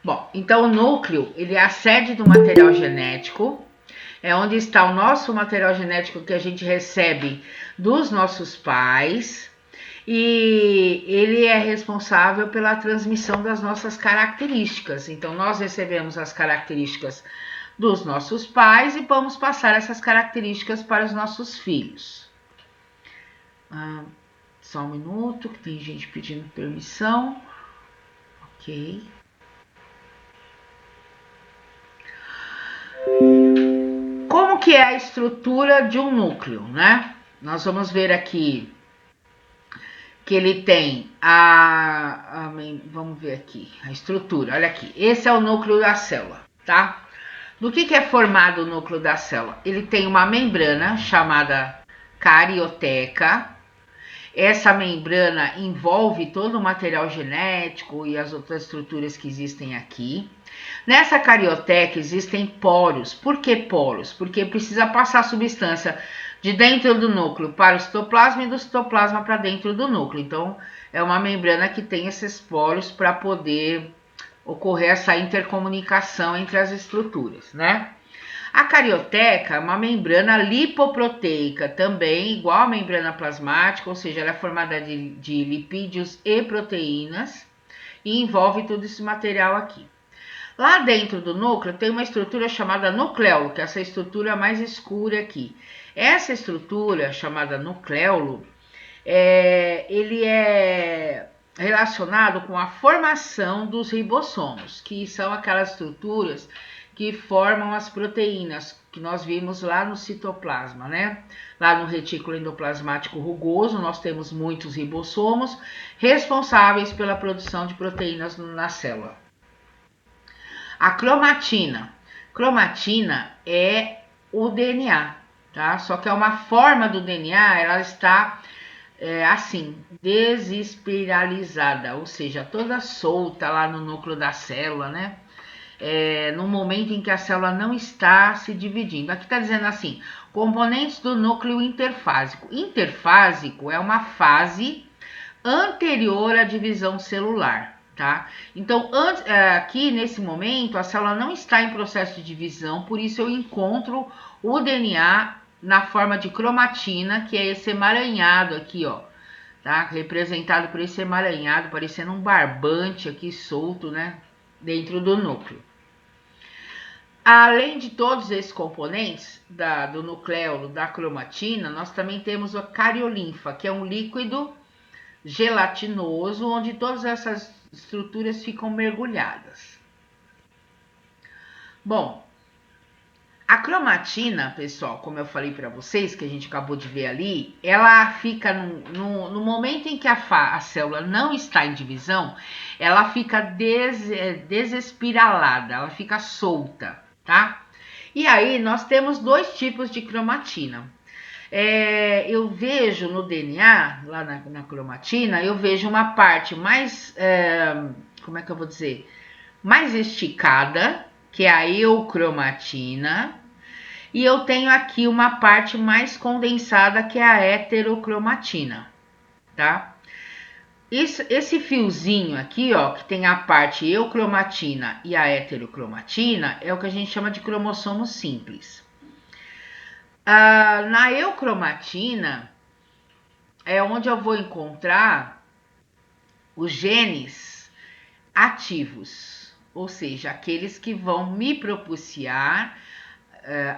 Bom, então o núcleo, ele é a sede do material genético, é onde está o nosso material genético que a gente recebe dos nossos pais, e ele é responsável pela transmissão das nossas características. Então, nós recebemos as características dos nossos pais e vamos passar essas características para os nossos filhos. Só um minuto, que tem gente pedindo permissão. Ok. Como que é a estrutura de um núcleo, né? Nós vamos ver aqui que ele tem vamos ver aqui, a estrutura, olha aqui. Esse é o núcleo da célula, tá? Do que é formado o núcleo da célula? Ele tem uma membrana chamada carioteca. Essa membrana envolve todo o material genético e as outras estruturas que existem aqui. Nessa carioteca existem poros. Por que poros? Porque precisa passar a substância de dentro do núcleo para o citoplasma e do citoplasma para dentro do núcleo. Então, é uma membrana que tem esses poros para poder ocorrer essa intercomunicação entre as estruturas, né? A carioteca é uma membrana lipoproteica também, igual a membrana plasmática, ou seja, ela é formada de lipídios e proteínas e envolve todo esse material aqui. Lá dentro do núcleo tem uma estrutura chamada nucleolo, que é essa estrutura mais escura aqui. Essa estrutura chamada nucleolo, ele é relacionado com a formação dos ribossomos, que são aquelas estruturas que formam as proteínas que nós vimos lá no citoplasma, né? Lá no retículo endoplasmático rugoso, nós temos muitos ribossomos responsáveis pela produção de proteínas na célula. A cromatina. Cromatina é o DNA, tá? Só que é uma forma do DNA, ela está assim, desespiralizada, ou seja, toda solta lá no núcleo da célula, né? No momento em que a célula não está se dividindo. Aqui está dizendo assim, componentes do núcleo interfásico. Interfásico é uma fase anterior à divisão celular, tá? Então, aqui nesse momento, a célula não está em processo de divisão, por isso eu encontro o DNA na forma de cromatina, que é esse emaranhado aqui, ó, tá? Representado por esse emaranhado, parecendo um barbante aqui solto, né? Dentro do núcleo. Além de todos esses componentes do nucleolo, da cromatina, nós também temos a cariolinfa, que é um líquido gelatinoso, onde todas essas estruturas ficam mergulhadas. Bom, a cromatina, pessoal, como eu falei para vocês, que a gente acabou de ver ali, ela fica no momento em que a célula não está em divisão, ela fica desespiralada, ela fica solta, tá? E aí nós temos dois tipos de cromatina. Eu vejo no DNA, lá na cromatina, eu vejo uma parte mais, como é que eu vou dizer? Mais esticada, que é a eucromatina, e eu tenho aqui uma parte mais condensada, que é a heterocromatina, tá? Esse fiozinho aqui, ó, que tem a parte eucromatina e a heterocromatina, é o que a gente chama de cromossomo simples. Na eucromatina é onde eu vou encontrar os genes ativos, ou seja, aqueles que vão me propiciar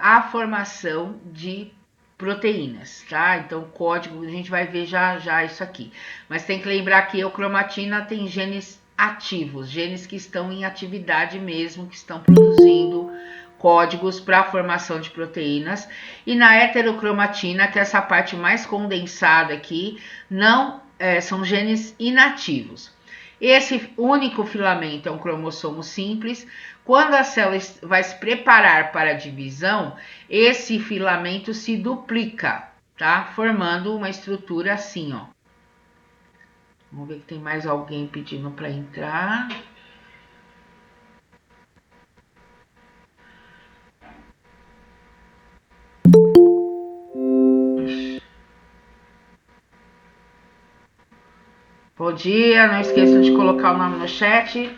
a formação de proteínas, tá? Então, código, a gente vai ver já isso aqui. Mas tem que lembrar que a eucromatina tem genes ativos, genes que estão em atividade mesmo, que estão produzindo códigos para a formação de proteínas. E na heterocromatina, que é essa parte mais condensada aqui, não são genes inativos. Esse único filamento é um cromossomo simples. Quando a célula vai se preparar para a divisão, esse filamento se duplica, tá? Formando uma estrutura assim, ó. Vamos ver que tem mais alguém pedindo para entrar. Bom dia, não esqueçam de colocar o nome no chat.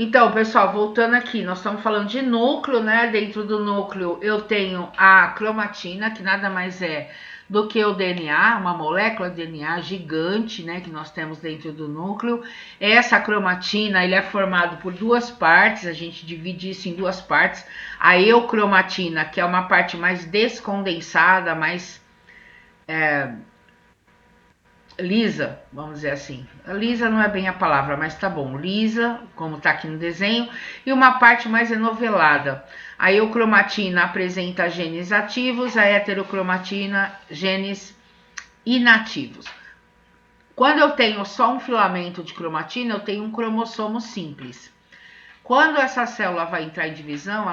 Então, pessoal, voltando aqui, nós estamos falando de núcleo, né? Dentro do núcleo eu tenho a cromatina, que nada mais é do que o DNA, uma molécula de DNA gigante, né? Que nós temos dentro do núcleo. Essa cromatina, ele é formado por duas partes, a gente divide isso em duas partes. A eucromatina, que é uma parte mais descondensada, mais lisa, vamos dizer assim. Lisa não é bem a palavra, mas tá bom. Lisa, como tá aqui no desenho, e uma parte mais enovelada. A eucromatina apresenta genes ativos, a heterocromatina genes inativos. Quando eu tenho só um filamento de cromatina, eu tenho um cromossomo simples. Quando essa célula vai entrar em divisão,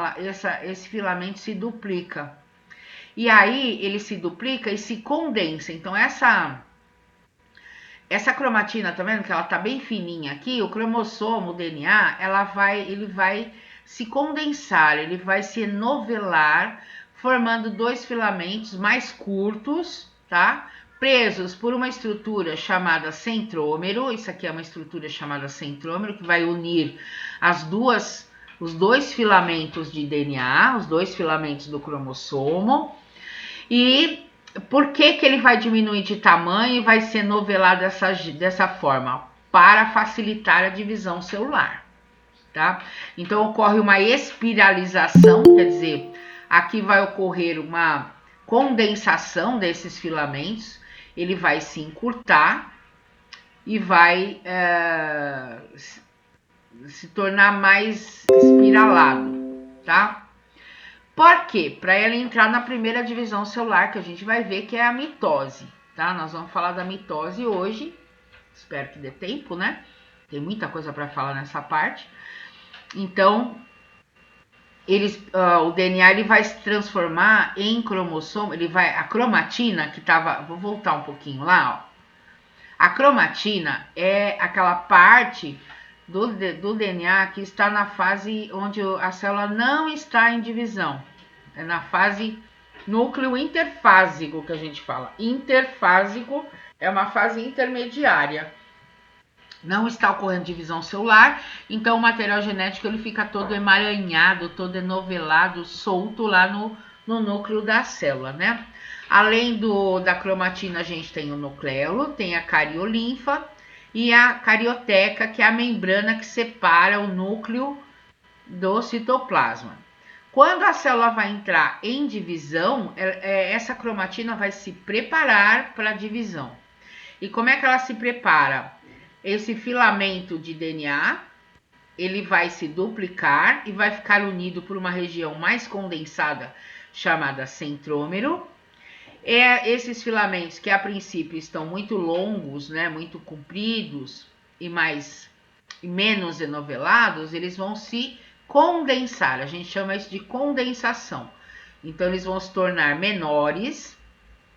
esse filamento se duplica. E aí ele se duplica e se condensa. Então essa cromatina, tá vendo que ela tá bem fininha aqui? O cromossomo, o DNA, ele vai se condensar, ele vai se enovelar, formando dois filamentos mais curtos, tá? Presos por uma estrutura chamada centrômero. Isso aqui é uma estrutura chamada centrômero, que vai unir os dois filamentos de DNA, os dois filamentos do cromossomo. E por que ele vai diminuir de tamanho e vai ser novelado dessa forma? Para facilitar a divisão celular, tá? Então ocorre uma espiralização, quer dizer, aqui vai ocorrer uma condensação desses filamentos, ele vai se encurtar e vai se tornar mais espiralado, tá? Por quê? Para ela entrar na primeira divisão celular, que a gente vai ver que é a mitose, tá? Nós vamos falar da mitose hoje, espero que dê tempo, né? Tem muita coisa para falar nessa parte. Então, o DNA ele vai se transformar em cromossomo, a cromatina que estava, vou voltar um pouquinho lá, ó. A cromatina é aquela parte do DNA que está na fase onde a célula não está em divisão. É na fase núcleo interfásico que a gente fala. Interfásico é uma fase intermediária. Não está ocorrendo divisão celular, então o material genético ele fica todo emaranhado, todo enovelado, solto lá no núcleo da célula, né? Além da cromatina, a gente tem o nucleolo, tem a cariolinfa e a carioteca, que é a membrana que separa o núcleo do citoplasma. Quando a célula vai entrar em divisão, essa cromatina vai se preparar para a divisão. E como é que ela se prepara? Esse filamento de DNA, ele vai se duplicar e vai ficar unido por uma região mais condensada chamada centrômero. Esses filamentos que a princípio estão muito longos, né, muito compridos e menos enovelados, eles vão se condensar. A gente chama isso de condensação. Então eles vão se tornar menores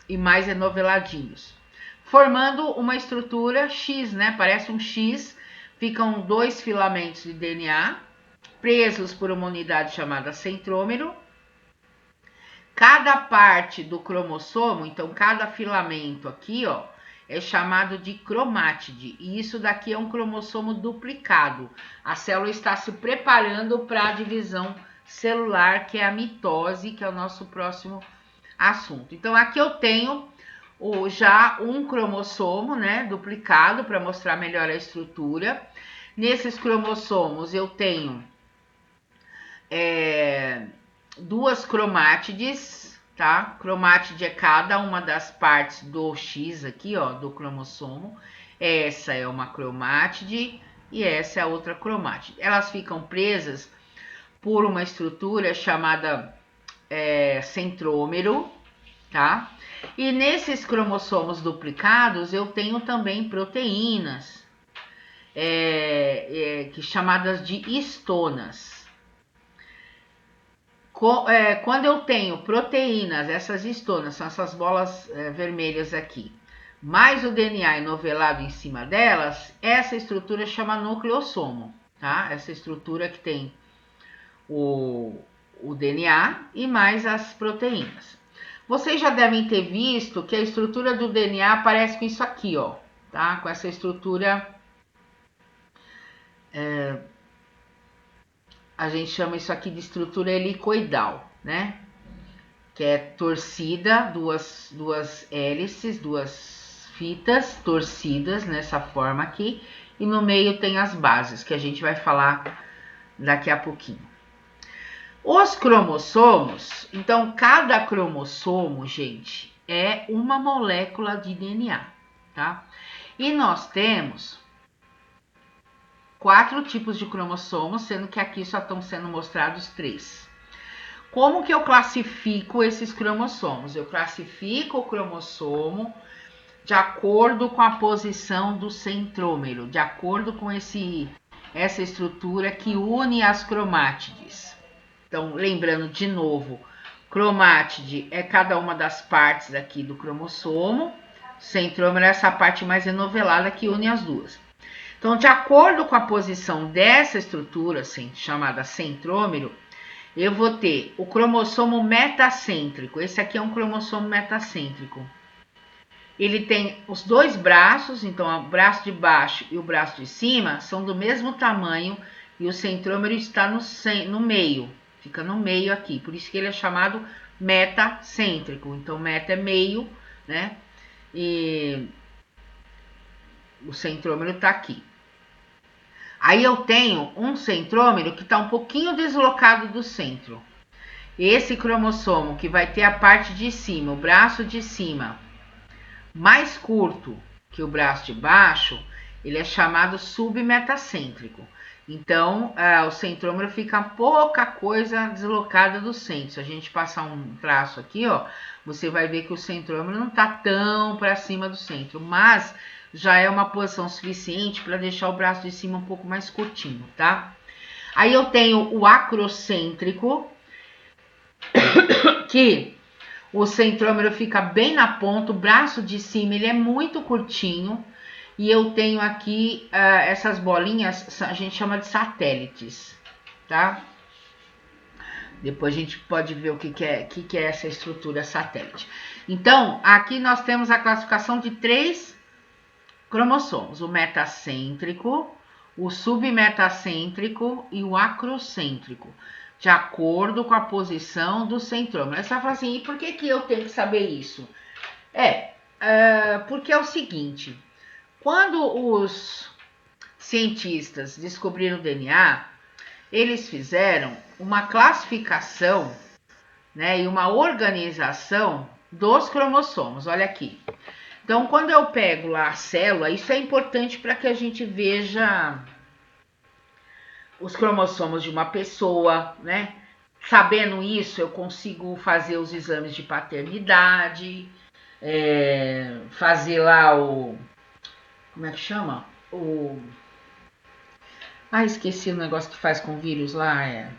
e mais enoveladinhos, formando uma estrutura X, né? Parece um X. Ficam dois filamentos de DNA presos por uma unidade chamada centrômero. Cada parte do cromossomo, então cada filamento aqui, ó, é chamado de cromátide. E isso daqui é um cromossomo duplicado. A célula está se preparando para a divisão celular, que é a mitose, que é o nosso próximo assunto. Então aqui eu tenho já um cromossomo, né, duplicado, para mostrar melhor a estrutura. Nesses cromossomos eu tenho duas cromátides, tá? Cromátide é cada uma das partes do X aqui, ó, do cromossomo. Essa é uma cromátide e essa é a outra cromátide. Elas ficam presas por uma estrutura chamada centrômero, tá? E nesses cromossomos duplicados eu tenho também proteínas, chamadas de histonas. Quando eu tenho proteínas, essas histonas, são essas bolas vermelhas aqui, mais o DNA enovelado em cima delas, essa estrutura chama nucleossomo, tá? Essa estrutura que tem o DNA e mais as proteínas. Vocês já devem ter visto que a estrutura do DNA parece com isso aqui, ó, tá? Com essa estrutura a gente chama isso aqui de estrutura helicoidal, né? Que é torcida, duas hélices, duas fitas torcidas nessa forma aqui, e no meio tem as bases, que a gente vai falar daqui a pouquinho. Os cromossomos, então cada cromossomo, gente, é uma molécula de DNA, tá? E nós temos 4 tipos de cromossomos, sendo que aqui só estão sendo mostrados 3. Como que eu classifico esses cromossomos? Eu classifico o cromossomo de acordo com a posição do centrômero, de acordo com essa estrutura que une as cromátides. Então, lembrando de novo, cromátide é cada uma das partes aqui do cromossomo, centrômero é essa parte mais enovelada que une as duas. Então, de acordo com a posição dessa estrutura, assim, chamada centrômero, eu vou ter o cromossomo metacêntrico. Esse aqui é um cromossomo metacêntrico. Ele tem os 2 braços, então o braço de baixo e o braço de cima são do mesmo tamanho e o centrômero está no meio, fica no meio aqui, por isso que ele é chamado metacêntrico. Então meta é meio, né? E o centrômero está aqui. Aí eu tenho um centrômero que está um pouquinho deslocado do centro. Esse cromossomo que vai ter a parte de cima, o braço de cima, mais curto que o braço de baixo, ele é chamado submetacêntrico. Então, o centrômero fica pouca coisa deslocada do centro. Se a gente passar um traço aqui, ó, você vai ver que o centrômero não está tão para cima do centro, mas já é uma posição suficiente para deixar o braço de cima um pouco mais curtinho, tá? Aí eu tenho o acrocêntrico, que o centrômero fica bem na ponta, o braço de cima ele é muito curtinho, e eu tenho aqui essas bolinhas, a gente chama de satélites, tá? Depois a gente pode ver o que é essa estrutura satélite. Então, aqui nós temos a classificação de 3 cromossomos: o metacêntrico, o submetacêntrico e o acrocêntrico, de acordo com a posição do centrômero. Aí você vai falar assim, e por que eu tenho que saber isso? Porque é o seguinte, quando os cientistas descobriram o DNA, eles fizeram uma classificação, né, e uma organização dos cromossomos. Olha aqui. Então, quando eu pego lá a célula, isso é importante para que a gente veja os cromossomos de uma pessoa, né? Sabendo isso, eu consigo fazer os exames de paternidade, fazer lá o... Como é que chama? Esqueci o negócio que faz com vírus lá,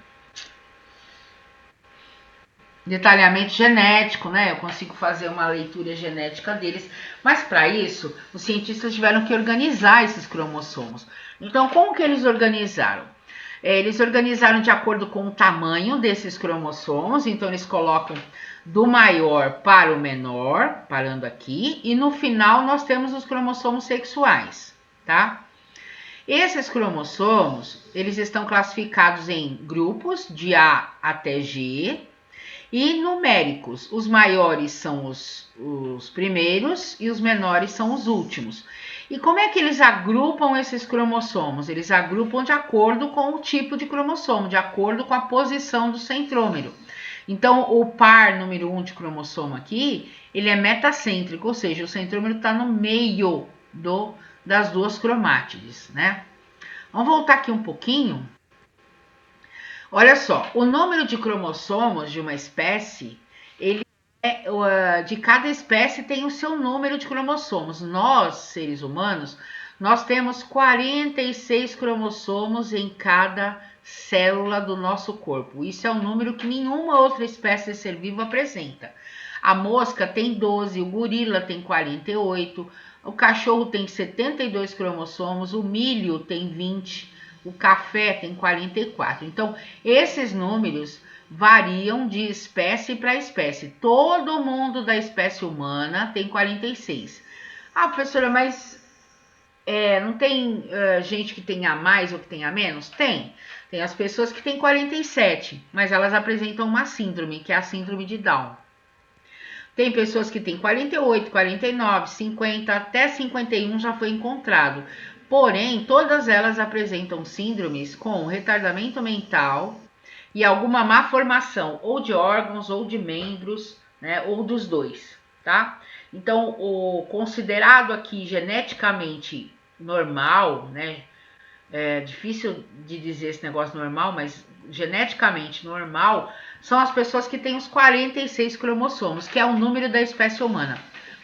detalhamento genético, né? Eu consigo fazer uma leitura genética deles, mas para isso, os cientistas tiveram que organizar esses cromossomos. Então, como que eles organizaram? Eles organizaram de acordo com o tamanho desses cromossomos, então eles colocam do maior para o menor, parando aqui, e no final nós temos os cromossomos sexuais, tá? Esses cromossomos, eles estão classificados em grupos de A até G, e numéricos. Os maiores são os primeiros e os menores são os últimos. E como é que eles agrupam esses cromossomos? Eles agrupam de acordo com o tipo de cromossomo, de acordo com a posição do centrômero. Então, o par número 1 de cromossomo aqui, ele é metacêntrico, ou seja, o centrômero está no meio das 2 cromátides, né? Vamos voltar aqui um pouquinho. Olha só, o número de cromossomos de uma espécie, de cada espécie tem o seu número de cromossomos. Nós, seres humanos, nós temos 46 cromossomos em cada célula do nosso corpo. Isso é um número que nenhuma outra espécie de ser vivo apresenta. A mosca tem 12, o gorila tem 48, o cachorro tem 72 cromossomos, o milho tem 20, o café tem 44. Então, esses números variam de espécie para espécie. Todo mundo da espécie humana tem 46. Professora, mas não tem gente que tenha mais ou que tenha menos? Tem. Tem as pessoas que têm 47, mas elas apresentam uma síndrome, que é a síndrome de Down. Tem pessoas que têm 48, 49, 50, até 51 já foi encontrado. Porém, todas elas apresentam síndromes com retardamento mental e alguma má formação, ou de órgãos, ou de membros, né, ou dos dois, tá? Então, o considerado aqui geneticamente normal, né? É difícil de dizer esse negócio normal, mas geneticamente normal são as pessoas que têm os 46 cromossomos, que é o número da espécie humana.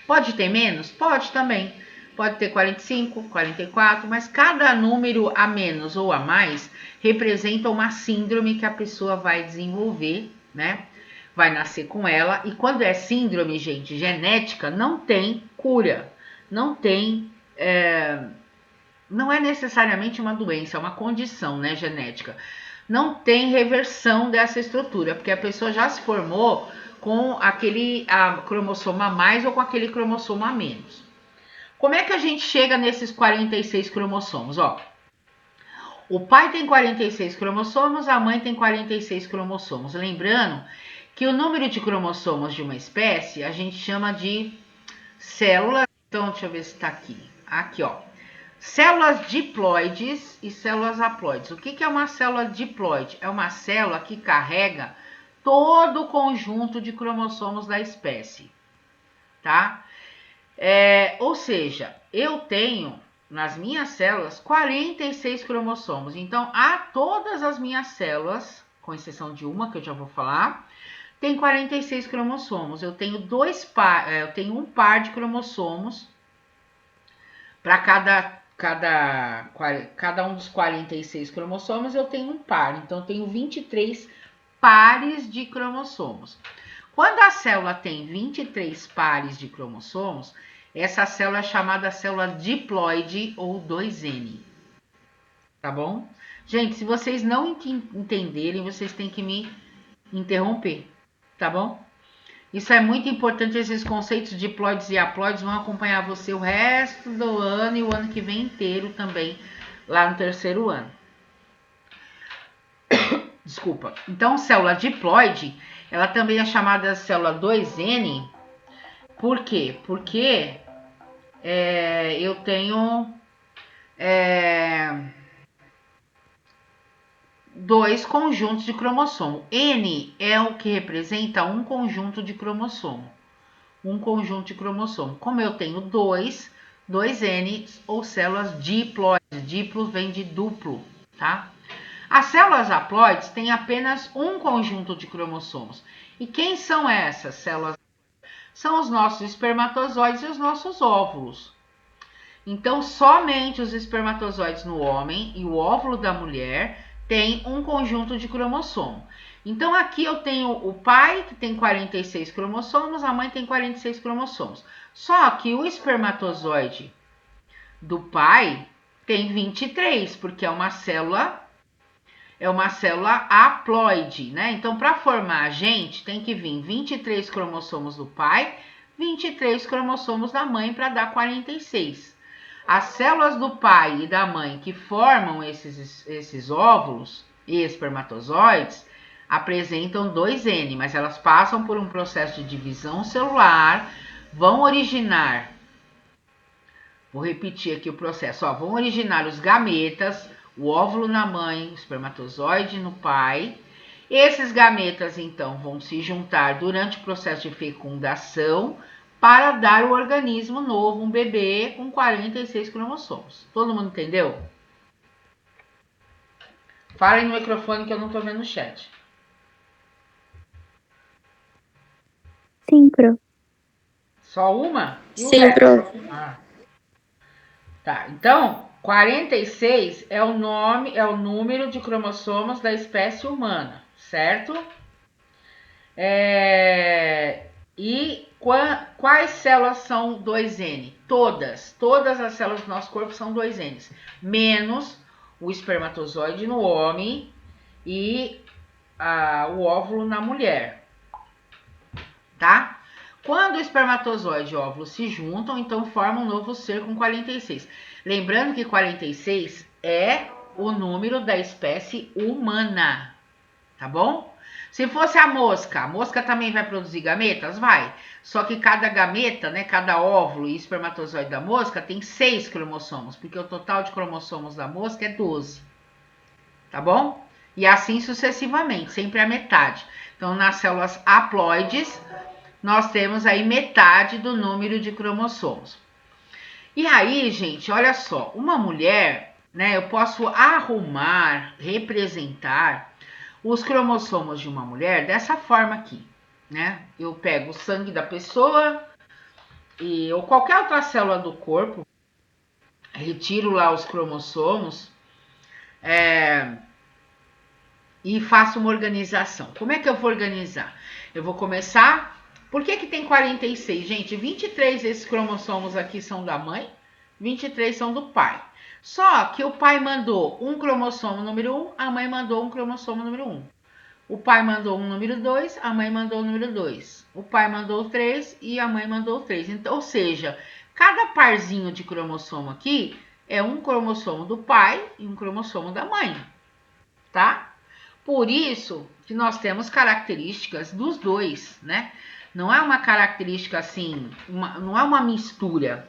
Pode ter menos? Pode também. Pode ter 45, 44, mas cada número a menos ou a mais representa uma síndrome que a pessoa vai desenvolver, né? Vai nascer com ela. E quando é síndrome, gente, genética, não tem cura. Não tem. Não é necessariamente uma doença, é uma condição, né, genética. Não tem reversão dessa estrutura, porque a pessoa já se formou com aquele cromossomo a mais ou com aquele cromossomo a menos. Como é que a gente chega nesses 46 cromossomos? Ó, o pai tem 46 cromossomos, a mãe tem 46 cromossomos. Lembrando que o número de cromossomos de uma espécie a gente chama de células. Então, deixa eu ver se está aqui. Aqui, ó. Células diploides e células haploides. O que é uma célula diploide? É uma célula que carrega todo o conjunto de cromossomos da espécie, tá? Ou seja, eu tenho nas minhas células 46 cromossomos. Então, todas as minhas células, com exceção de uma que eu já vou falar, tem 46 cromossomos. Eu tenho um par de cromossomos para cada um dos 46 cromossomos, eu tenho um par. Então, eu tenho 23 pares de cromossomos. Quando a célula tem 23 pares de cromossomos, essa célula é chamada célula diploide ou 2N. Tá bom? Gente, se vocês não entenderem, vocês têm que me interromper. Tá bom? Isso é muito importante, esses conceitos de diploides e haploides vão acompanhar você o resto do ano e o ano que vem inteiro também, lá no terceiro ano. Desculpa. Então, célula diploide, ela também é chamada de célula 2N. Por quê? Porque eu tenho dois conjuntos de cromossomo. N é o que representa um conjunto de cromossomo. Um conjunto de cromossomo. Como eu tenho dois N ou células diploides. Diplo vem de duplo, tá? As células haploides têm apenas um conjunto de cromossomos. E quem são essas células? São os nossos espermatozoides e os nossos óvulos. Então, somente os espermatozoides no homem e o óvulo da mulher têm um conjunto de cromossomo. Então, aqui eu tenho o pai, que tem 46 cromossomos, a mãe tem 46 cromossomos. Só que o espermatozoide do pai tem 23, porque é uma célula haploide, né? Então, para formar a gente, tem que vir 23 cromossomos do pai, 23 cromossomos da mãe para dar 46. As células do pai e da mãe que formam esses óvulos e espermatozoides apresentam 2N, mas elas passam por um processo de divisão celular, vão originar, vou repetir aqui o processo, vão originar os gametas, o óvulo na mãe, o espermatozoide no pai. Esses gametas, então, vão se juntar durante o processo de fecundação para dar o organismo novo, um bebê com 46 cromossomos. Todo mundo entendeu? Falem no microfone que eu não estou vendo o chat. Sim, pro. Só uma? Sim, pro. Tá, então, 46 é o número de cromossomos da espécie humana, certo? E quais células são 2N? Todas as células do nosso corpo são 2Ns, menos o espermatozoide no homem e o óvulo na mulher, tá? Quando o espermatozoide e o óvulo se juntam, então formam um novo ser com 46. Lembrando que 46 é o número da espécie humana, tá bom? Se fosse a mosca também vai produzir gametas? Vai. Só que cada gameta, né, cada óvulo e espermatozoide da mosca tem 6 cromossomos, porque o total de cromossomos da mosca é 12. Tá bom? E assim sucessivamente, sempre a metade. Então, nas células haploides, nós temos aí metade do número de cromossomos. E aí, gente, olha só, uma mulher, né, eu posso arrumar, representar os cromossomos de uma mulher dessa forma aqui, né? Eu pego o sangue da pessoa ou qualquer outra célula do corpo, retiro lá os cromossomos e faço uma organização. Como é que eu vou organizar? Eu vou começar... Por que que tem 46? Gente, 23 desses cromossomos aqui são da mãe, 23 são do pai. Só que o pai mandou um cromossomo número 1, a mãe mandou um cromossomo número 1. O pai mandou um número 2, a mãe mandou o número 2. O pai mandou 3 e a mãe mandou 3. Então, ou seja, cada parzinho de cromossomo aqui é um cromossomo do pai e um cromossomo da mãe, tá? Por isso que nós temos características dos dois, né? Não é uma característica assim, não é uma mistura.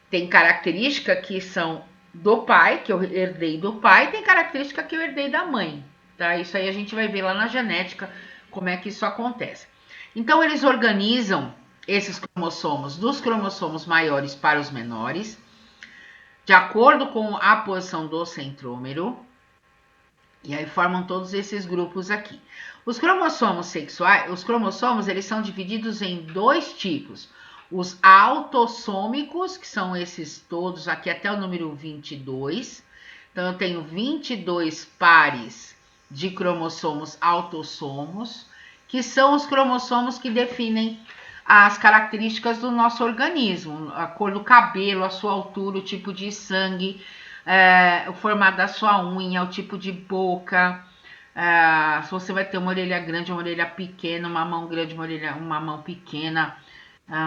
Tem característica que são do pai, que eu herdei do pai, e tem característica que eu herdei da mãe. Tá? Isso aí a gente vai ver lá na genética como é que isso acontece. Então, eles organizam esses cromossomos dos cromossomos maiores para os menores, de acordo com a posição do centrômero, e aí formam todos esses grupos aqui. Os cromossomos sexuais, os cromossomos, eles são divididos em dois tipos. Os autossômicos, que são esses todos aqui até o número 22. Então, eu tenho 22 pares de cromossomos autossomos, que são os cromossomos que definem as características do nosso organismo, a cor do cabelo, a sua altura, o tipo de sangue, o formato da sua unha, o tipo de boca, se você vai ter uma orelha grande, uma orelha pequena, uma mão grande, uma mão pequena,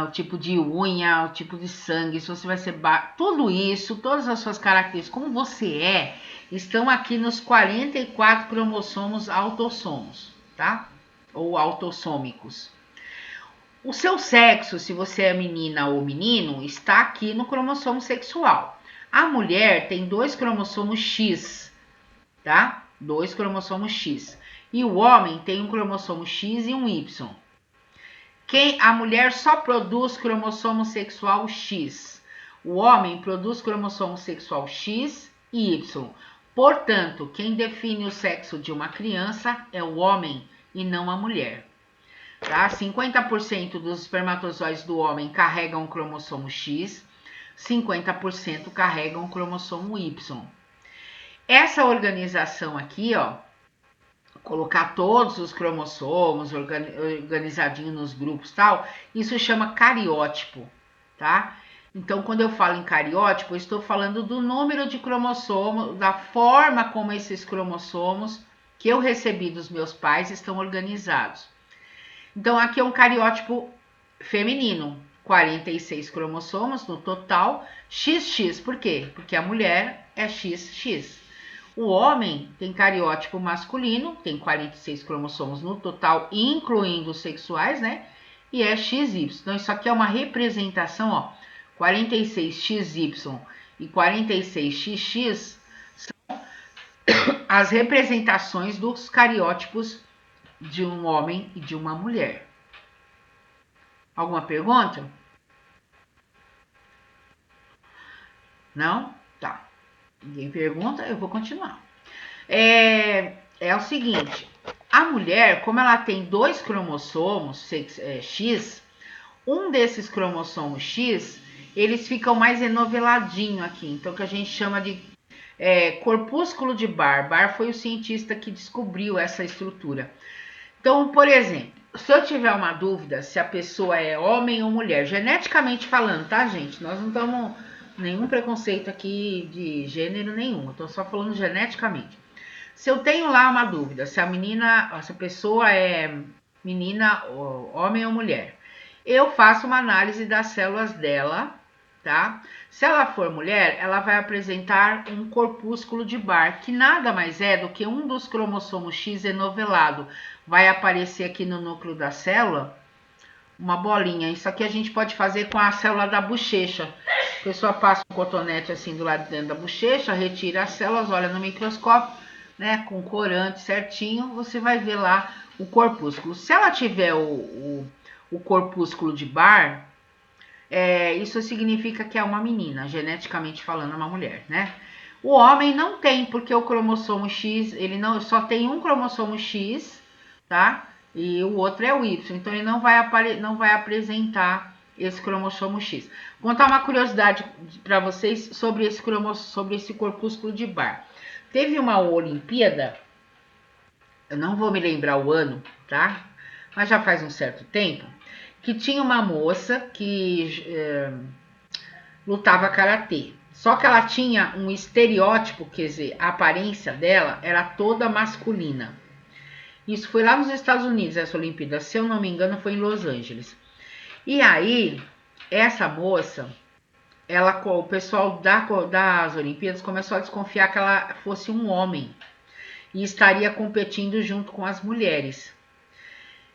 o tipo de unha, o tipo de sangue, se você vai ser tudo isso, todas as suas características, como você estão aqui nos 44 cromossomos autossomos, tá? Ou autossômicos. O seu sexo, se você é menina ou menino, está aqui no cromossomo sexual. A mulher tem 2 cromossomos X, tá? 2 cromossomos X. E o homem tem um cromossomo X e um Y. A mulher só produz cromossomo sexual X. O homem produz cromossomo sexual X e Y. Portanto, quem define o sexo de uma criança é o homem e não a mulher. Tá? 50% dos espermatozoides do homem carregam o cromossomo X, 50% carregam o cromossomo Y. Essa organização aqui, ó, colocar todos os cromossomos organizadinho nos grupos, tal, isso chama cariótipo, tá? Então, quando eu falo em cariótipo, eu estou falando do número de cromossomos, da forma como esses cromossomos que eu recebi dos meus pais estão organizados. Então, aqui é um cariótipo feminino, 46 cromossomos no total, XX, por quê? Porque a mulher é XX. O homem tem cariótipo masculino, tem 46 cromossomos no total, incluindo os sexuais, né? E é XY. Então, isso aqui é uma representação, ó. 46XY e 46XX são as representações dos cariótipos de um homem e de uma mulher. Alguma pergunta? Não? Tá. Ninguém pergunta, eu vou continuar. É o seguinte, a mulher, como ela tem 2 cromossomos X, um desses cromossomos X, eles ficam mais enoveladinho aqui. Então, que a gente chama de corpúsculo de Barr. Barr foi o cientista que descobriu essa estrutura. Então, por exemplo, se eu tiver uma dúvida se a pessoa é homem ou mulher, geneticamente falando, tá, gente? Nós não estamos nenhum preconceito aqui de gênero nenhum. Eu tô só falando geneticamente. Se eu tenho lá uma dúvida se a pessoa é menina, homem ou mulher, eu faço uma análise das células dela, tá? Se ela for mulher, ela vai apresentar um corpúsculo de Barr, que nada mais é do que um dos cromossomos X enovelado. Vai aparecer aqui no núcleo da célula uma bolinha. Isso aqui a gente pode fazer com a célula da bochecha. A pessoa passa um cotonete assim do lado de dentro da bochecha, retira as células, olha no microscópio, né, com corante certinho, você vai ver lá o corpúsculo. Se ela tiver o corpúsculo de Barr, isso significa que é uma menina, geneticamente falando, uma mulher, né? O homem não tem, porque o cromossomo X, ele não só tem um cromossomo X, tá? E o outro é o Y, então ele não vai apresentar esse cromossomo X. Vou contar uma curiosidade para vocês sobre esse corpúsculo de Barr. Teve uma Olimpíada, eu não vou me lembrar o ano, tá? Mas já faz um certo tempo, que tinha uma moça que lutava karatê. Só que ela tinha um estereótipo, quer dizer, a aparência dela era toda masculina. Isso foi lá nos Estados Unidos, essa Olimpíada. Se eu não me engano, foi em Los Angeles. E aí, essa moça, o pessoal das Olimpíadas começou a desconfiar que ela fosse um homem e estaria competindo junto com as mulheres.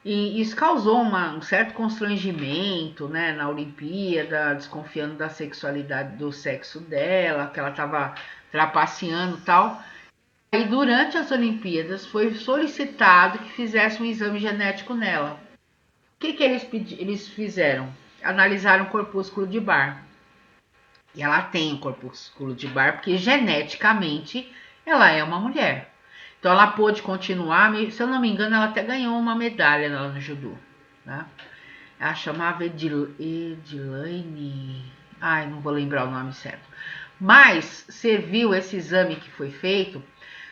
E isso causou um certo constrangimento, né, na Olimpíada, desconfiando da sexualidade do sexo dela, que ela estava trapaceando e tal. E durante as Olimpíadas foi solicitado que fizesse um exame genético nela. O que eles fizeram? Analisaram o corpúsculo de Barr. E ela tem o corpúsculo de Barr porque geneticamente ela é uma mulher. Então ela pôde continuar, se eu não me engano, ela até ganhou uma medalha lá no judô, tá? Ela chamava Edilane, ai, não vou lembrar o nome certo. Mas serviu esse exame que foi feito,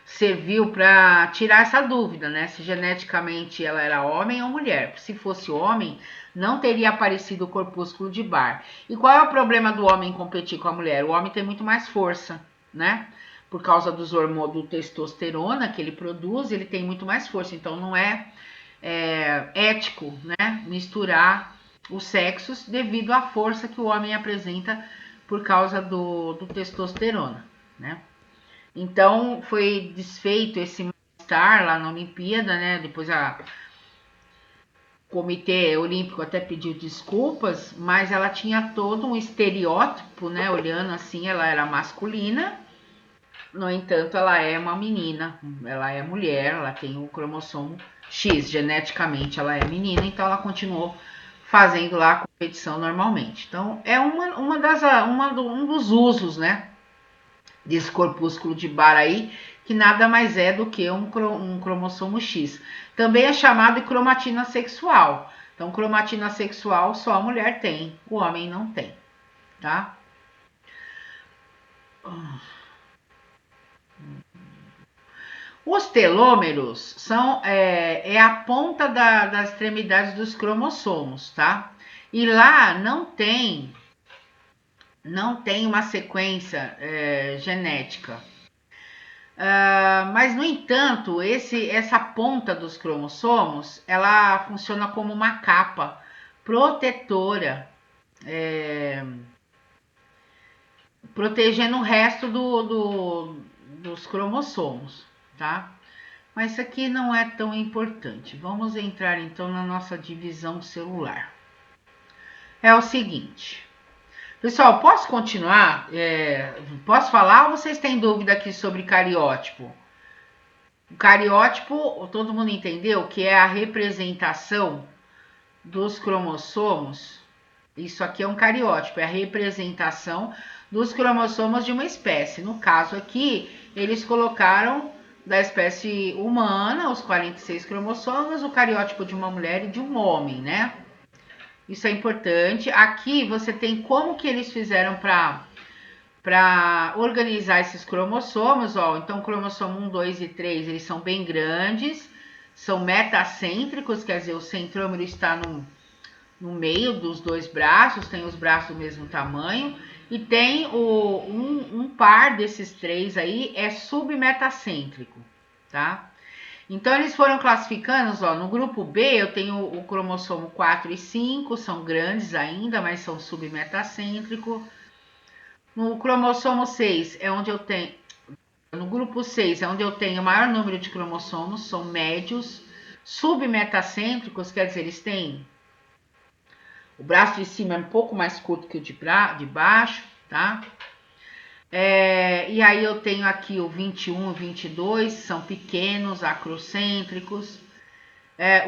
serviu para tirar essa dúvida, né? Se geneticamente ela era homem ou mulher. Se fosse homem, não teria aparecido o corpúsculo de Barr. E qual é o problema do homem competir com a mulher? O homem tem muito mais força, né? Por causa dos hormônios do testosterona que ele produz, ele tem muito mais força. Então não é ético, né, misturar os sexos devido à força que o homem apresenta por causa do testosterona, né? Então foi desfeito esse mal-estar lá na Olimpíada, né? Depois o Comitê Olímpico até pediu desculpas, mas ela tinha todo um estereótipo, né? Olhando assim, ela era masculina. No entanto, ela é uma menina, ela é mulher, ela tem o cromossomo X, geneticamente ela é menina, então ela continuou fazendo lá a competição normalmente. Então, é um dos usos, né, desse corpúsculo de Barr aí, que nada mais é do que um cromossomo X. Também é chamado de cromatina sexual. Então, cromatina sexual só a mulher tem, o homem não tem, tá? Os telômeros são a ponta das extremidades dos cromossomos, tá? E lá não tem uma sequência genética. Mas, no entanto, essa ponta dos cromossomos, ela funciona como uma capa protetora, protegendo o resto dos cromossomos, tá? Mas isso aqui não é tão importante. Vamos entrar então na nossa divisão celular. É o seguinte. Pessoal, posso continuar? Posso falar ou vocês têm dúvida aqui sobre cariótipo? O cariótipo, todo mundo entendeu que é a representação dos cromossomos. Isso aqui é um cariótipo, é a representação dos cromossomos de uma espécie. No caso aqui, eles colocaram da espécie humana, os 46 cromossomos, o cariótipo de uma mulher e de um homem, né? Isso é importante. Aqui você tem como que eles fizeram para organizar esses cromossomos, ó. Então, cromossomo 1, 2 e 3, eles são bem grandes, são metacêntricos, quer dizer, o centrômero está no meio dos dois braços, tem os braços do mesmo tamanho, e tem um par desses três aí é submetacêntrico, tá? Então, eles foram classificando, ó, no grupo B eu tenho o cromossomo 4 e 5, são grandes ainda, mas são submetacêntricos. No cromossomo 6 é onde eu tenho. No grupo 6 é onde eu tenho o maior número de cromossomos, são médios, submetacêntricos, quer dizer, eles têm. O braço de cima é um pouco mais curto que o de baixo, tá? E aí eu tenho aqui o 21 e 22, são pequenos, acrocêntricos.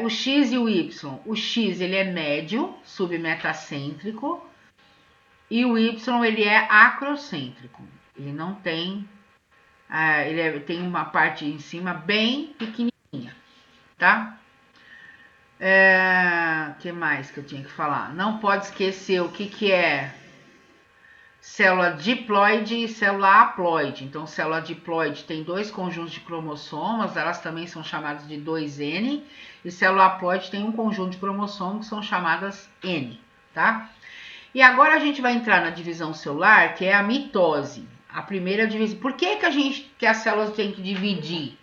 O X e o Y. O X ele é médio, submetacêntrico. E o Y ele é acrocêntrico. Ele não tem... tem uma parte em cima bem pequenininha, tá? Que mais que eu tinha que falar? Não pode esquecer o que é célula diploide e célula haploide. Então, célula diploide tem dois conjuntos de cromossomos, elas também são chamadas de 2N, e célula haploide tem um conjunto de cromossomos que são chamadas N, tá? E agora a gente vai entrar na divisão celular, que é a mitose. A primeira divisão. Por que as células têm que dividir?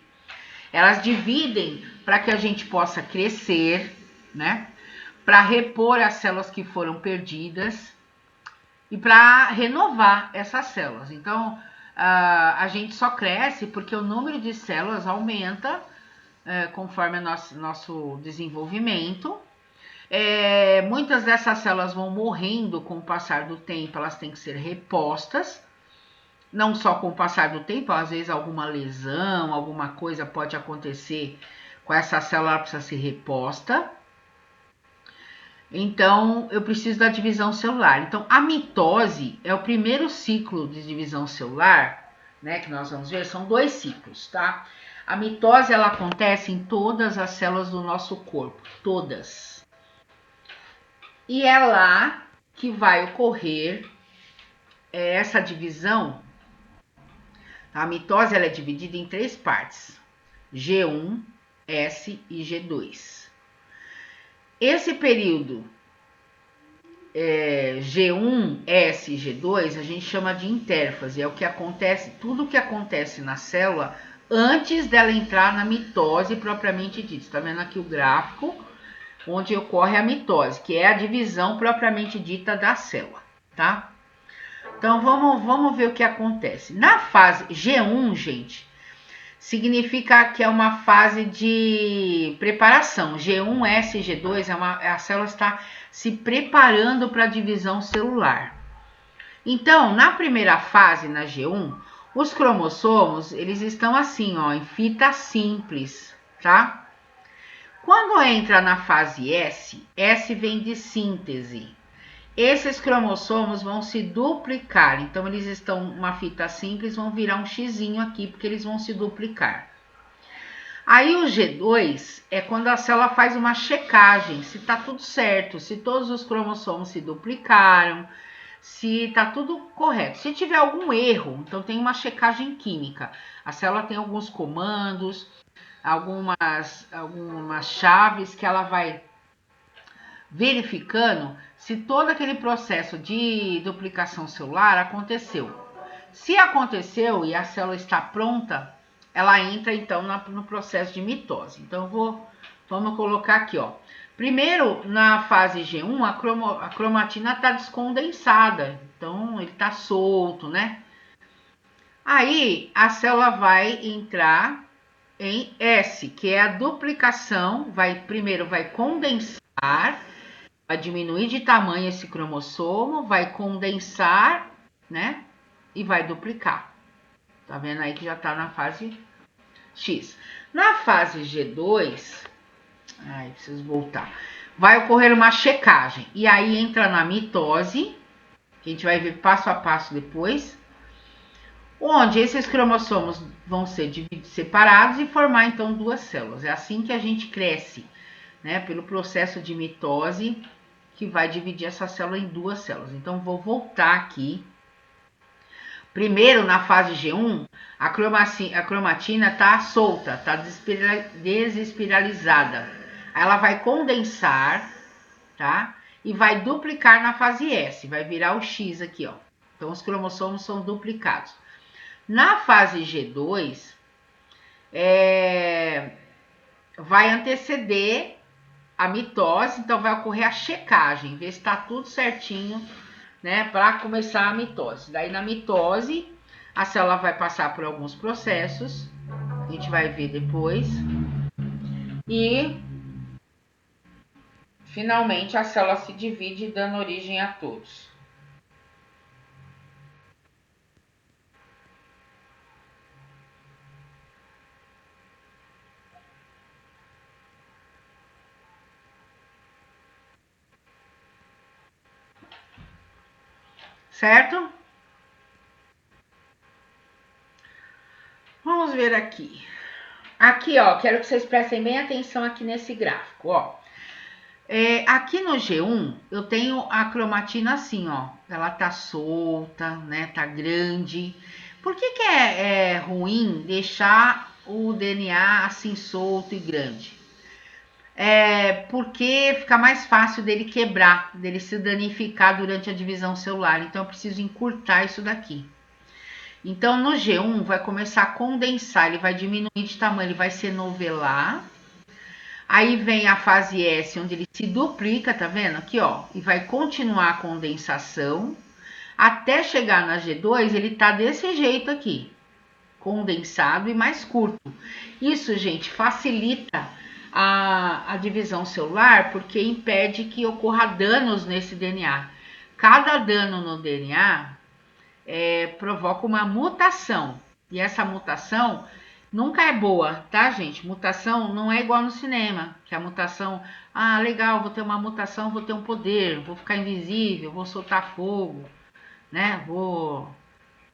Elas dividem para que a gente possa crescer, né? Para repor as células que foram perdidas e para renovar essas células. Então, a gente só cresce porque o número de células aumenta conforme o nosso desenvolvimento. Muitas dessas células vão morrendo com o passar do tempo, elas têm que ser repostas. Não só com o passar do tempo, às vezes alguma lesão, alguma coisa pode acontecer com essa célula, ela precisa ser reposta. Então, eu preciso da divisão celular. Então, a mitose é o primeiro ciclo de divisão celular, né, que nós vamos ver, são 2 ciclos, tá? A mitose, ela acontece em todas as células do nosso corpo, todas. E é lá que vai ocorrer essa divisão. A mitose ela é dividida em 3 partes, G1, S e G2. Esse período G1, S e G2 a gente chama de intérfase, é o que acontece, tudo o que acontece na célula antes dela entrar na mitose propriamente dita. Está vendo aqui o gráfico onde ocorre a mitose, que é a divisão propriamente dita da célula, tá? Então, vamos ver o que acontece. Na fase G1, gente, significa que é uma fase de preparação. G1, S e G2, a célula está se preparando para a divisão celular. Então, na primeira fase, na G1, os cromossomos, eles estão assim, ó, em fita simples, tá? Quando entra na fase S, S vem de síntese. Esses cromossomos vão se duplicar, então eles estão uma fita simples, vão virar um xizinho aqui, porque eles vão se duplicar. Aí o G2 é quando a célula faz uma checagem, se está tudo certo, se todos os cromossomos se duplicaram, se está tudo correto. Se tiver algum erro, então tem uma checagem química. A célula tem alguns comandos, algumas chaves que ela vai verificando se todo aquele processo de duplicação celular aconteceu. Se aconteceu e a célula está pronta, ela entra então no processo de mitose. Então vamos colocar aqui, ó. Primeiro, na fase G1, a cromatina está descondensada, então ele está solto, né? Aí a célula vai entrar em S, que é a duplicação, primeiro vai condensar, vai diminuir de tamanho esse cromossomo, vai condensar, né? E vai duplicar. Tá vendo aí que já tá na fase X. Na fase G2, preciso voltar. Vai ocorrer uma checagem. E aí entra na mitose, que a gente vai ver passo a passo depois, onde esses cromossomos vão ser separados e formar então 2 células. É assim que a gente cresce, né? Pelo processo de mitose, que vai dividir essa célula em 2 células. Então, vou voltar aqui. Primeiro, na fase G1, a cromatina está solta, está desespiralizada. Ela vai condensar, tá? E vai duplicar na fase S, vai virar o X aqui, ó. Então, os cromossomos são duplicados. Na fase G2, vai anteceder a mitose, então vai ocorrer a checagem, ver se está tudo certinho né, para começar a mitose. Daí na mitose, a célula vai passar por alguns processos, a gente vai ver depois, e finalmente a célula se divide, dando origem a todos. Certo? Vamos ver aqui. Aqui, ó, quero que vocês prestem bem atenção aqui nesse gráfico, ó. Aqui no G1, eu tenho a cromatina assim, ó. Ela tá solta, né? Tá grande. Por que é ruim deixar o DNA assim solto e grande? Porque fica mais fácil dele quebrar, dele se danificar durante a divisão celular. Então, eu preciso encurtar isso daqui. Então, no G1, vai começar a condensar, ele vai diminuir de tamanho, ele vai se enovelar. Aí vem a fase S, onde ele se duplica, tá vendo? Aqui, ó, e vai continuar a condensação. Até chegar na G2, ele tá desse jeito aqui, condensado e mais curto. Isso, gente, facilita a divisão celular, porque impede que ocorra danos nesse DNA. Cada dano no DNA provoca uma mutação. E essa mutação nunca é boa, tá, gente? Mutação não é igual no cinema, que a mutação, legal, vou ter uma mutação, vou ter um poder, vou ficar invisível, vou soltar fogo, né? Vou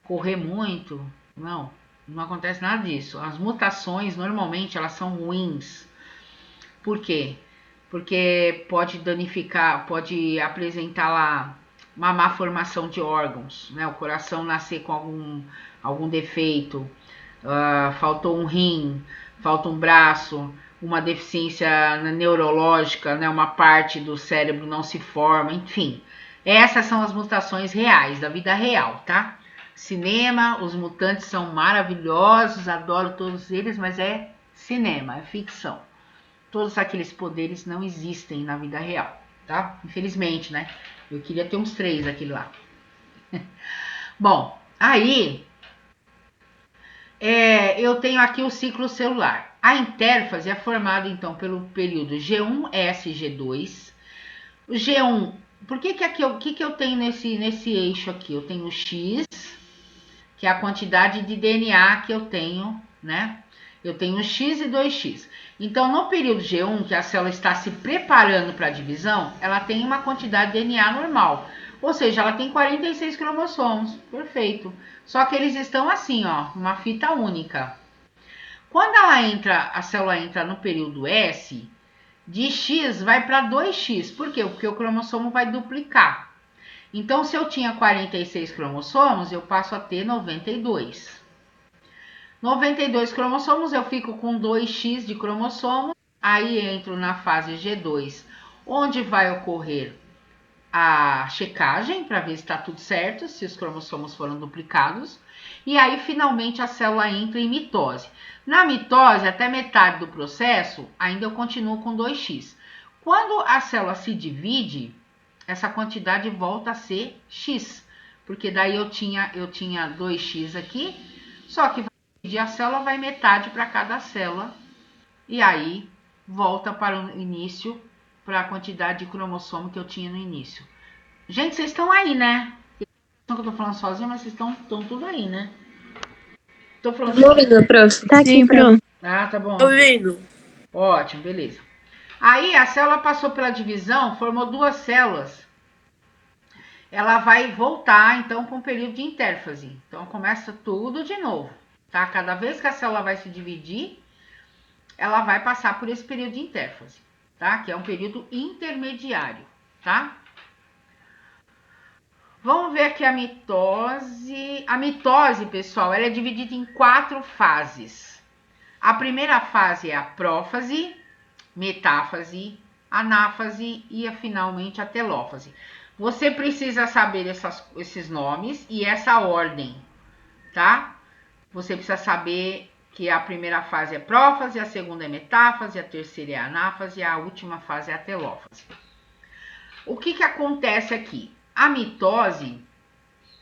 correr muito. Não, não acontece nada disso. As mutações, normalmente, elas são ruins. Por quê? Porque pode danificar, pode apresentar lá uma má formação de órgãos, né? O coração nascer com algum defeito, faltou um rim, falta um braço, uma deficiência neurológica, né? Uma parte do cérebro não se forma, enfim. Essas são as mutações reais, da vida real, tá? Cinema, os mutantes são maravilhosos, adoro todos eles, mas é cinema, é ficção. Todos aqueles poderes não existem na vida real, tá? Infelizmente, né? Eu queria ter uns 3 aquele lá. Bom, aí eu tenho aqui o ciclo celular. A intérfase é formada, então, pelo período G1S, G2. O G1, por que eu tenho nesse eixo aqui? Eu tenho X, que é a quantidade de DNA que eu tenho, né? Eu tenho X e 2X. Então, no período G1, que a célula está se preparando para a divisão, ela tem uma quantidade de DNA normal. Ou seja, ela tem 46 cromossomos. Perfeito. Só que eles estão assim, ó, uma fita única. Quando a célula entra no período S, de X vai para 2X. Por quê? Porque o cromossomo vai duplicar. Então, se eu tinha 46 cromossomos, eu passo a ter 92. 92 cromossomos, eu fico com 2x de cromossomo, aí entro na fase G2, onde vai ocorrer a checagem para ver se está tudo certo, se os cromossomos foram duplicados, e aí finalmente a célula entra em mitose. Na mitose, até metade do processo, ainda eu continuo com 2x. Quando a célula se divide, essa quantidade volta a ser x, porque daí eu tinha 2x aqui, só que a célula vai metade para cada célula, e aí volta para o início, para a quantidade de cromossomo que eu tinha no início. Gente, vocês estão aí, né? Não que eu tô falando sozinha, mas vocês estão tudo aí, né? Tô falando. Tô ouvindo, prof. Tá aqui, prof. Ah, tá bom. Tô ouvindo. Ótimo, beleza. Aí a célula passou pela divisão, formou 2 células. Ela vai voltar, então, com o período de intérfase. Então, começa tudo de novo, tá? Cada vez que a célula vai se dividir, ela vai passar por esse período de intérfase, tá? Que é um período intermediário, tá? Vamos ver aqui a mitose. A mitose, pessoal, ela é dividida em 4 fases. A primeira fase é a prófase, metáfase, anáfase e finalmente a telófase. Você precisa saber esses nomes e essa ordem, tá? Você precisa saber que a primeira fase é prófase, a segunda é metáfase, a terceira é anáfase e a última fase é a telófase. O que acontece aqui? A mitose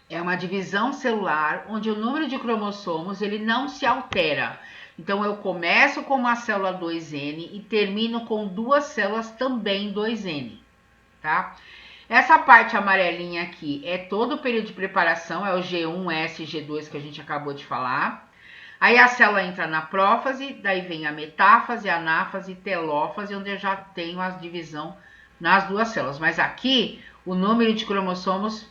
é uma divisão celular onde o número de cromossomos ele não se altera. Então, eu começo com uma célula 2N e termino com duas células também 2N, tá? Essa parte amarelinha aqui é todo o período de preparação, é o G1, S e G2 que a gente acabou de falar. Aí a célula entra na prófase, daí vem a metáfase, anáfase, telófase, onde eu já tenho a divisão nas duas células. Mas aqui, o número de cromossomos,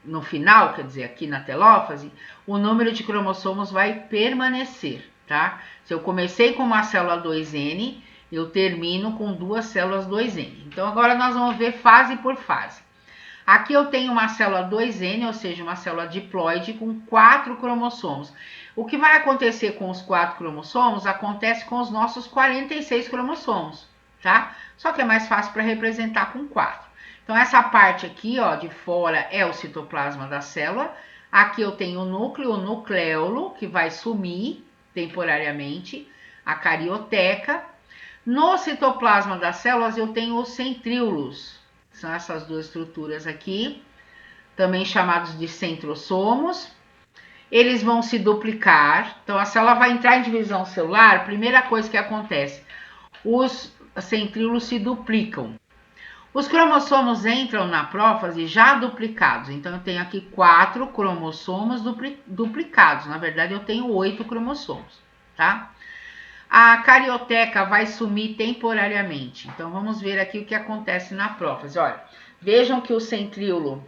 no final, quer dizer, aqui na telófase, o número de cromossomos vai permanecer, tá? Se eu comecei com uma célula 2N, eu termino com duas células 2N. Então, agora nós vamos ver fase por fase. Aqui eu tenho uma célula 2N, ou seja, uma célula diploide com 4 cromossomos. O que vai acontecer com os 4 cromossomos acontece com os nossos 46 cromossomos, tá? Só que é mais fácil para representar com 4. Então, essa parte aqui, ó, de fora é o citoplasma da célula. Aqui eu tenho o núcleo, o nucleolo, que vai sumir temporariamente, a carioteca. No citoplasma das células eu tenho os centríolos. São essas duas estruturas aqui, também chamados de centrosomos. Eles vão se duplicar. Então, a célula vai entrar em divisão celular. Primeira coisa que acontece, os centríolos se duplicam. Os cromossomos entram na prófase já duplicados. Então, eu tenho aqui 4 cromossomos duplicados. Na verdade, eu tenho 8 cromossomos, tá? A carioteca vai sumir temporariamente. Então, vamos ver aqui o que acontece na prófase. Olha, vejam que o centríolo,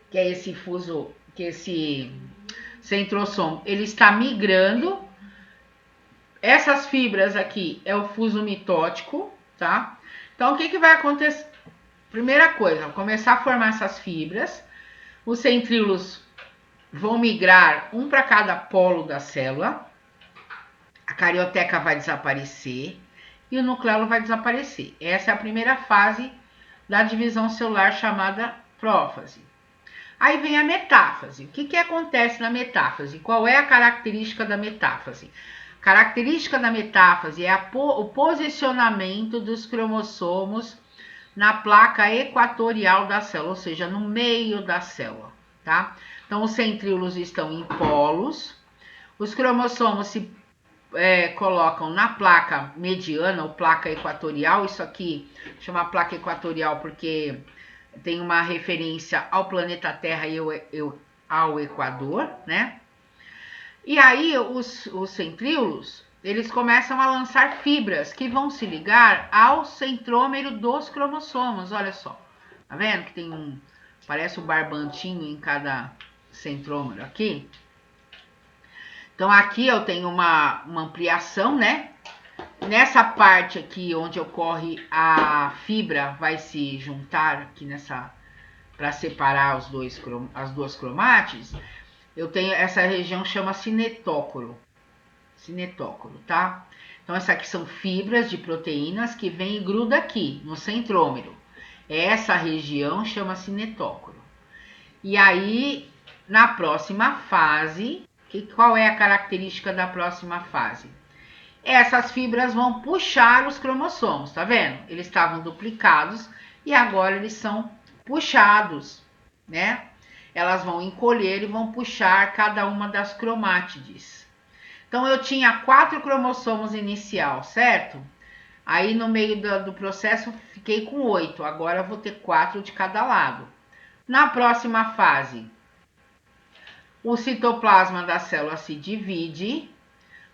que é esse centrosomo, ele está migrando. Essas fibras aqui é o fuso mitótico, tá? Então, o que vai acontecer? Primeira coisa, começar a formar essas fibras. Os centríolos vão migrar um para cada polo da célula. A carioteca vai desaparecer e o nucleolo vai desaparecer. Essa é a primeira fase da divisão celular chamada prófase. Aí vem a metáfase. O que acontece na metáfase? Qual é a característica da metáfase? A característica da metáfase é o posicionamento dos cromossomos na placa equatorial da célula, ou seja, no meio da célula, tá? Então, os centríolos estão em polos, os cromossomos se colocam na placa mediana ou placa equatorial. Isso aqui chama placa equatorial porque tem uma referência ao planeta Terra e ao Equador, né? E aí os centríolos, eles começam a lançar fibras que vão se ligar ao centrômero dos cromossomos. Olha só, tá vendo que parece um barbantinho em cada centrômero aqui? Então, aqui eu tenho uma ampliação, né? Nessa parte aqui, onde ocorre a fibra, vai se juntar aqui para separar as duas cromátides. Eu tenho essa região chama cinetócoro, tá? Então, essas aqui são fibras de proteínas que vem e gruda aqui no centrômero. Essa região chama cinetócoro. E aí, na próxima fase, qual é a característica da próxima fase? Essas fibras vão puxar os cromossomos, tá vendo? Eles estavam duplicados e agora eles são puxados, né? Elas vão encolher e vão puxar cada uma das cromátides. Então, eu tinha 4 cromossomos inicial, certo? Aí, no meio do processo, fiquei com 8. Agora, eu vou ter 4 de cada lado. Na próxima fase, o citoplasma da célula se divide,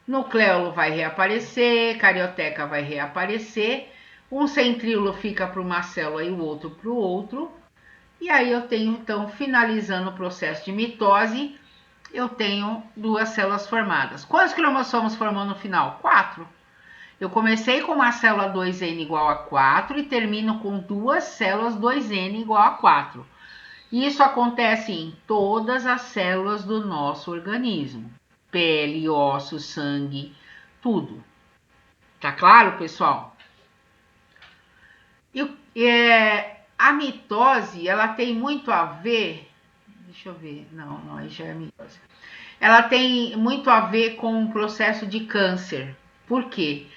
nucleolo vai reaparecer, carioteca vai reaparecer, um centríolo fica para uma célula e o outro para o outro. E aí eu tenho, então, finalizando o processo de mitose, eu tenho 2 células formadas. Quantos cromossomos formou no final? 4. Eu comecei com uma célula 2N igual a 4 e termino com 2 células 2N igual a 4. Isso acontece em todas as células do nosso organismo. Pele, ossos, sangue, tudo. Tá claro, pessoal? A mitose, ela tem muito a ver... Deixa eu ver. Não, aí já é mitose. Ela tem muito a ver com o processo de câncer. Por quê?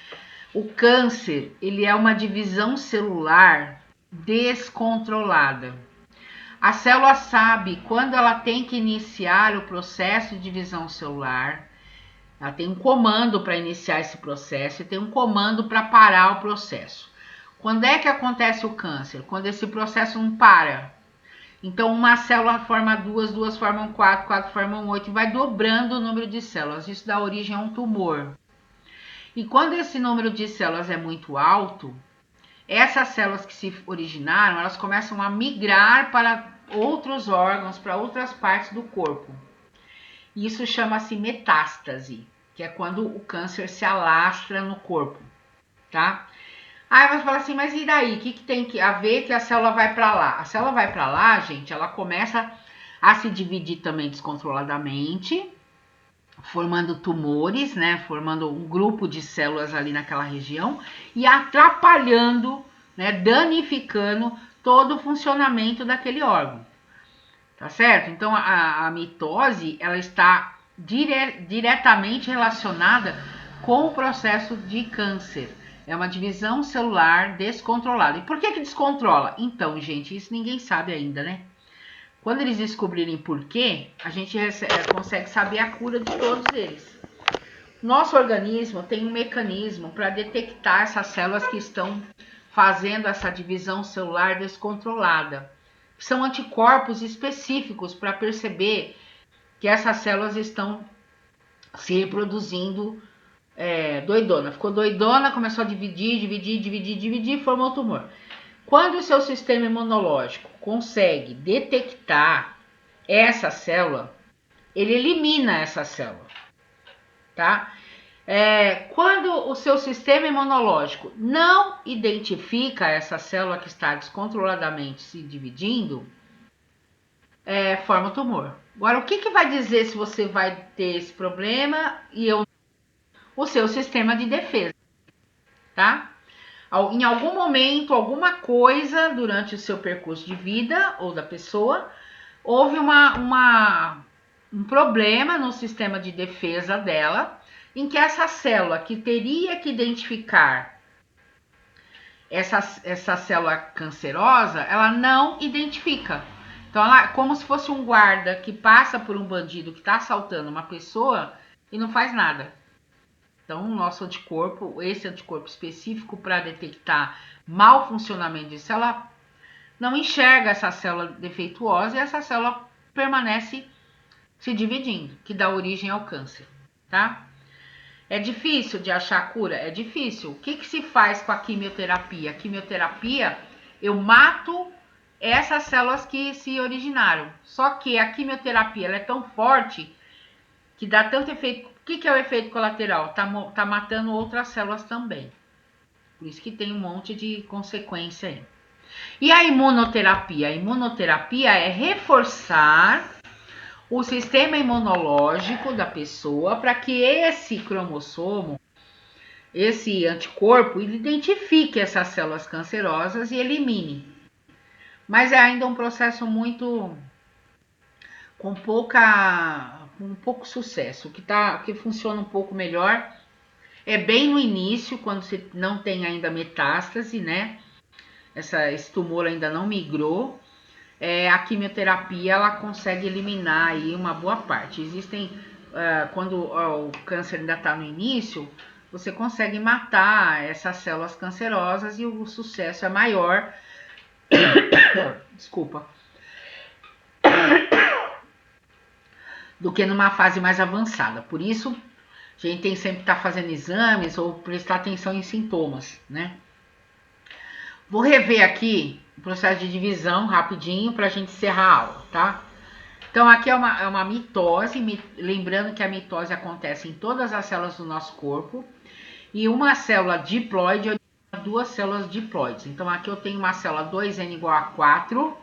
O câncer, ele é uma divisão celular descontrolada. A célula sabe quando ela tem que iniciar o processo de divisão celular. Ela tem um comando para iniciar esse processo e tem um comando para parar o processo. Quando é que acontece o câncer? Quando esse processo não para. Então, uma célula forma duas, duas formam quatro, quatro formam oito, e vai dobrando o número de células. Isso dá origem a um tumor. E quando esse número de células é muito alto, essas células que se originaram, elas começam a migrar para outros órgãos, para outras partes do corpo. Isso chama-se metástase, que é quando o câncer se alastra no corpo, tá? Aí você fala assim, mas e daí? O que tem a ver que a célula vai para lá? A célula vai para lá, gente, ela começa a se dividir também descontroladamente, formando tumores, né? Formando um grupo de células ali naquela região e atrapalhando, né? Danificando todo o funcionamento daquele órgão. Tá certo? Então a mitose ela está diretamente relacionada com o processo de câncer. É uma divisão celular descontrolada. E por que descontrola? Então, gente, isso ninguém sabe ainda, né? Quando eles descobrirem por quê, a gente consegue saber a cura de todos eles. Nosso organismo tem um mecanismo para detectar essas células que estão fazendo essa divisão celular descontrolada. São anticorpos específicos para perceber que essas células estão se reproduzindo doidona. Ficou doidona, começou a dividir, formou o tumor. Quando o seu sistema imunológico consegue detectar essa célula, ele elimina essa célula, tá? Quando o seu sistema imunológico não identifica essa célula que está descontroladamente se dividindo, forma o tumor. Agora, o que vai dizer se você vai ter esse problema e eu não? O seu sistema de defesa, tá? Em algum momento, alguma coisa durante o seu percurso de vida ou da pessoa, houve um problema no sistema de defesa dela, em que essa célula que teria que identificar essa célula cancerosa, ela não identifica. Então, ela, como se fosse um guarda que passa por um bandido que está assaltando uma pessoa e não faz nada. Então, o nosso anticorpo, esse anticorpo específico para detectar mau funcionamento de célula, não enxerga essa célula defeituosa e essa célula permanece se dividindo, que dá origem ao câncer, tá? É difícil de achar cura? É difícil. O que se faz com a quimioterapia? A quimioterapia, eu mato essas células que se originaram. Só que a quimioterapia ela é tão forte que dá tanto efeito. O que é o efeito colateral? Tá matando outras células também. Por isso que tem um monte de consequência aí. E a imunoterapia? A imunoterapia é reforçar o sistema imunológico da pessoa para que esse cromossomo, esse anticorpo, ele identifique essas células cancerosas e elimine. Mas é ainda um processo muito com pouco sucesso. O que funciona um pouco melhor é bem no início, quando você não tem ainda metástase, né? Esse tumor ainda não migrou. A quimioterapia ela consegue eliminar aí uma boa parte. Existem, quando o câncer ainda está no início, você consegue matar essas células cancerosas e o sucesso é maior. Desculpa. Do que numa fase mais avançada. Por isso, a gente tem sempre que estar fazendo exames ou prestar atenção em sintomas, né? Vou rever aqui o processo de divisão rapidinho para a gente encerrar a aula, tá? Então, aqui é uma mitose, lembrando que a mitose acontece em todas as células do nosso corpo, e uma célula diploide é duas células diploides. Então, aqui eu tenho uma célula 2N igual a 4,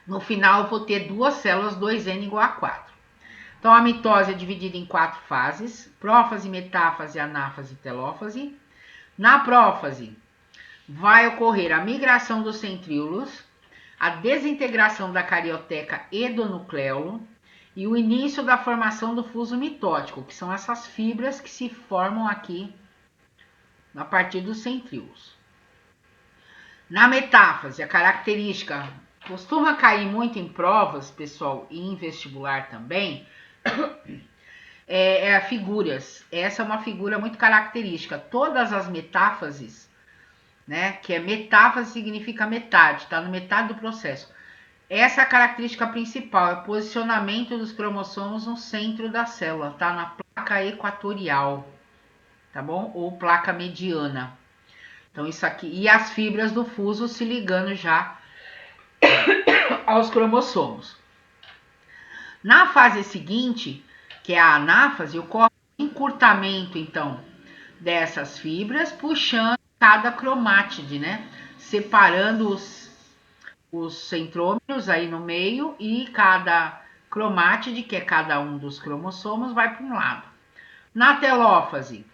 no final eu vou ter duas células 2N igual a 4. Então, a mitose é dividida em 4 fases: prófase, metáfase, anáfase e telófase. Na prófase, vai ocorrer a migração dos centríolos, a desintegração da carioteca e do nucleolo e o início da formação do fuso mitótico, que são essas fibras que se formam aqui a partir dos centríolos. Na metáfase, a característica costuma cair muito em provas, pessoal, e em vestibular também, figuras. Essa é uma figura muito característica. Todas as metáfases, né, que é metáfase significa metade, tá no metade do processo. Essa é a característica principal, é o posicionamento dos cromossomos no centro da célula, tá? Na placa equatorial, tá bom? Ou placa mediana. Então, isso aqui. E as fibras do fuso se ligando já aos cromossomos. Na fase seguinte, que é a anáfase, ocorre o encurtamento, então, dessas fibras, puxando cada cromátide, né? Separando os centrômeros aí no meio e cada cromátide, que é cada um dos cromossomos, vai para um lado. Na telófase,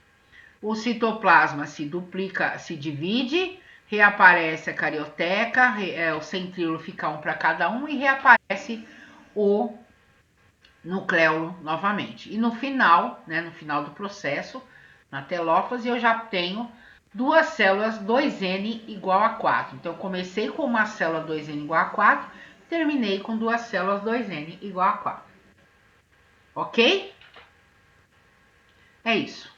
o citoplasma se duplica, se divide, reaparece a carioteca, o centríolo fica um para cada um e reaparece o nucleolo novamente. E no final, né, no final do processo, na telófase, eu já tenho duas células 2N igual a 4. Então, eu comecei com uma célula 2N igual a 4, terminei com duas células 2N igual a 4. Ok? É isso.